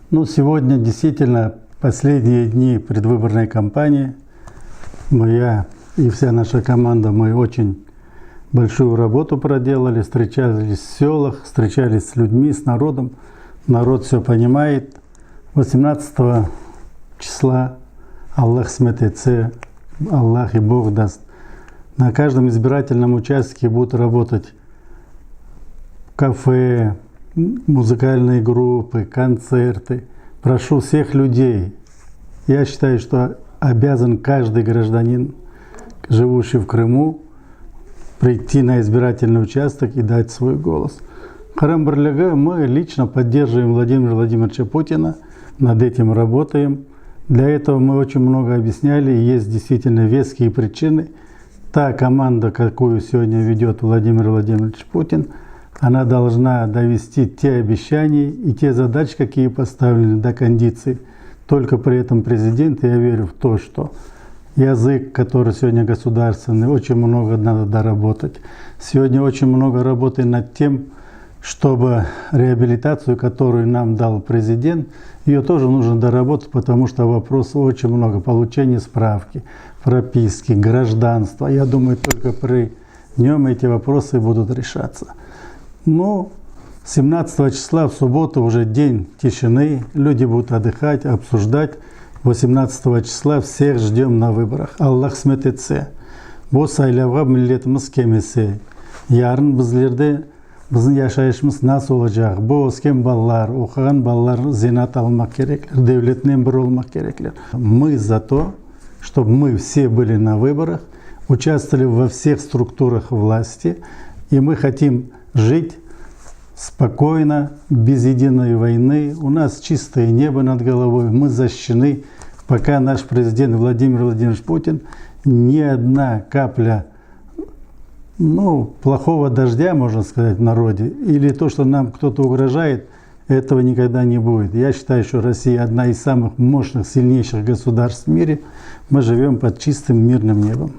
Ну, сегодня действительно последние дни предвыборной кампании. Я и вся наша команда, мы очень большую работу проделали, встречались в селах, встречались с людьми, с народом. Народ все понимает. 18 числа Аллах сметеце, Аллах и Бог даст. На каждом избирательном участке будут работать кафе, музыкальные группы, концерты. Прошу всех людей. Я считаю, что обязан каждый гражданин, живущий в Крыму, прийти на избирательный участок и дать свой голос. Харам Барлага, мы лично поддерживаем Владимира Владимировича Путина, над этим работаем. Для этого мы очень много объясняли, и есть действительно веские причины. Та команда, какую сегодня ведет Владимир Владимирович Путин, она должна довести те обещания и те задачи, какие поставлены до кондиции. Только при этом президент, я верю в то, что язык, который сегодня государственный, очень много надо доработать. Сегодня очень много работы над тем, чтобы реабилитацию, которую нам дал президент, ее тоже нужно доработать, потому что вопросов очень много. Получение справки, прописки, гражданства. Я думаю, только при нем эти вопросы будут решаться. Но 17 числа в субботу уже день тишины, люди будут отдыхать, обсуждать. 18 числа всех ждем на выборах. Аллах смететсе. Бу сайлауга миллетimiz кемесе. Ярын bizlerde bizning yashayishimiz nasıl olacak? Bu o'sgan bolalar, o'qigan bolalar ziynet almak kerekler, devletden bir olmak kerekler. Мы за то, чтобы мы все были на выборах, участвовали во всех структурах власти, и мы хотим жить спокойно, без единой войны. У нас чистое небо над головой, мы защищены. Пока наш президент Владимир Владимирович Путин, ни одна капля плохого дождя, можно сказать, в народе, или то, что нам кто-то угрожает, этого никогда не будет. Я считаю, что Россия одна из самых мощных, сильнейших государств в мире. Мы живем под чистым мирным небом.